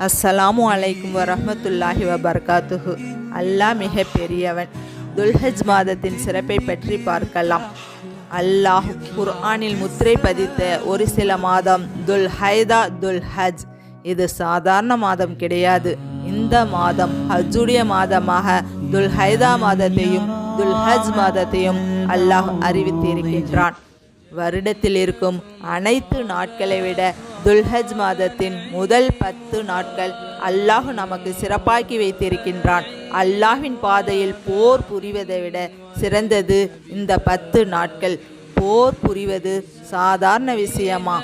அஸ்ஸலாமு அலைக்கும் வரஹ்மத்துல்லாஹி வபரகாத்துஹு. அல்லாஹ் மிக பெரியவன். துல்ஹஜ் மாதத்தின் சிறப்பை பற்றி பார்க்கலாம். அல்லாஹ் குர்ஆனில் முத்திரை பதித்த ஒரு சில மாதம் துல்ஹைதா, துல்ஹஜ். இது சாதாரண மாதம் கிடையாது. இந்த மாதம் ஹஜ்ஜுடைய மாதமாக துல்ஹைதா மாதத்தையும் துல்ஹஜ் மாதத்தையும் அல்லாஹ் அறிவித்திருக்கின்றான். வருடத்தில் இருக்கும் அனைத்து நாட்களை விட துல்ஹஜ் மாதத்தின் முதல் 10 நாட்கள் அல்லாஹ் நமக்கு சிறப்பாக்கி வைத்திருக்கின்றான். அல்லாஹ்வின் பாதையில் போர் புரிவதை விட சிறந்தது இந்த 10 நாட்கள். போர் புரிவது சாதாரண விஷயமா?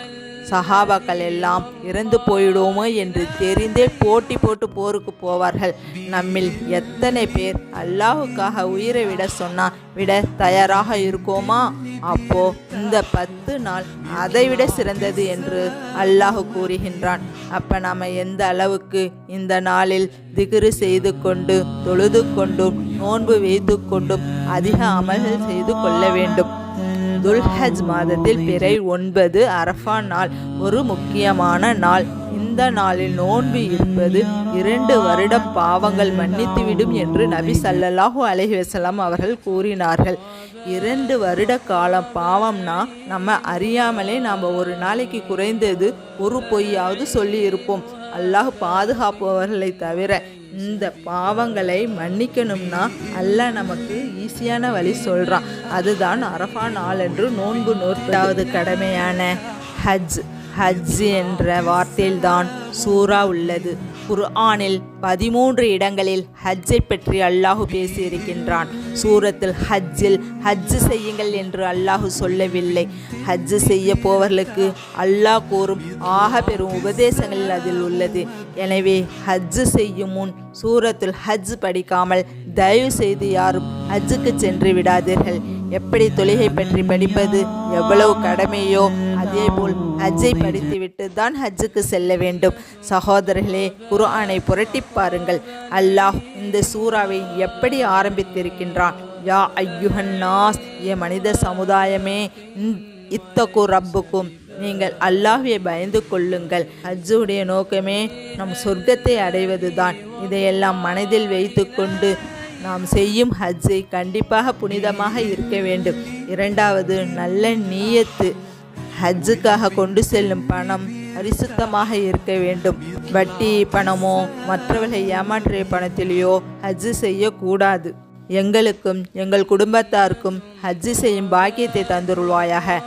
சஹாபாக்கள் எல்லாம் இறந்து போயிடுவோமோ என்று தெரிந்தே போட்டி போட்டு போருக்கு போவார்கள். நம்மில் எத்தனை பேர் அல்லாஹுக்காக உயிரை விட விட தயாராக இருக்கோமா? அப்போ இந்த 10 நாள் அதைவிட சிறந்தது என்று அல்லாஹ் கூறுகின்றான். அப்ப நாம எந்த அளவுக்கு இந்த நாளில் திக்ரு செய்து கொண்டு தொழுது கொண்டும் நோன்பு வைத்து கொண்டும் அதிக அமல்கள் செய்து கொள்ள வேண்டும். துல்ஹஜ் மாதத்தில் பிறை 9 அரஃபா நாள் ஒரு முக்கியமான நாள். இந்த நாளில் நோன்பு இருப்பது 2 வருட பாவங்கள் மன்னித்துவிடும் என்று நபி ஸல்லல்லாஹு அலைஹி வஸல்லம் அவர்கள் கூறினார்கள். 2 வருட காலம் பாவம்னா நம்ம அறியாமலே நாம் ஒரு நாளைக்கு குறைந்தது ஒரு பொய்யாவது சொல்லி இருப்போம். அல்லாஹ் பாதுகாப்பவர்களை தவிர இந்த பாவங்களை மன்னிக்கணும்னா அல்லாஹ் நமக்கு ஈஸியான வழி சொல்கிறான். அதுதான் அரஃபா நாள் என்று நோன்பு நோற்பதாவது கடமையான ஹஜ். ஹஜ் என்ற வார்த்தையில்தான் சூரா உள்ளது. குர்ஆனில் 13 இடங்களில் ஹஜ்ஜை பற்றி அல்லாஹ் பேசியிருக்கின்றான். சூரத்தில் ஹஜ்ஜில் ஹஜ் செய்யுங்கள் என்று அல்லாஹ் சொல்லவில்லை. ஹஜ் செய்ய போவர்களுக்கு அல்லாஹ் கூறும் ஆக பெரும் உபதேசங்களில் அதில் உள்ளது. எனவே ஹஜ் செய்யும் முன் சூரத்துல் ஹஜ் படிக்காமல் தயவு செய்து யாரும் ஹஜ்ஜுக்கு சென்று விடாதீர்கள். எப்படி தொழுகை பற்றி படிப்பது எவ்வளவு கடமையோ அதேபோல் ஹஜ்ஜை படித்துவிட்டு தான் ஹஜ்ஜுக்கு செல்ல வேண்டும். சகோதரர்களே, குர்ஆனை புரட்டி பாருங்கள். அல்லாஹ் இந்த சூறாவை எப்படி ஆரம்பித்திருக்கின்றான்? யா ஐயுஹன் நாஸ், ஏ மனித சமுதாயமே, இத்தகு ரப்புக்கும், நீங்கள் அல்லாஹ்வை பயந்து கொள்ளுங்கள். ஹஜ்ஜுடைய நோக்கமே நம் சொர்க்கத்தை அடைவதுதான். இதையெல்லாம் மனதில் வைத்து கொண்டு நாம் செய்யும் ஹஜ்ஜை கண்டிப்பாக புனிதமாக இருக்க வேண்டும். 2வது, நல்ல நீயத்து. ஹஜ்ஜுக்காக கொண்டு செல்லும் பணம் பரிசுத்தமாக இருக்க வேண்டும். வட்டி பணமோ மற்றவர்களை ஏமாற்றிய பணத்திலேயோ ஹஜ்ஜு செய்யக்கூடாது. எங்களுக்கும் எங்கள் குடும்பத்தாருக்கும் ஹஜ்ஜு செய்யும் பாக்கியத்தை தந்துருள்வாயாக.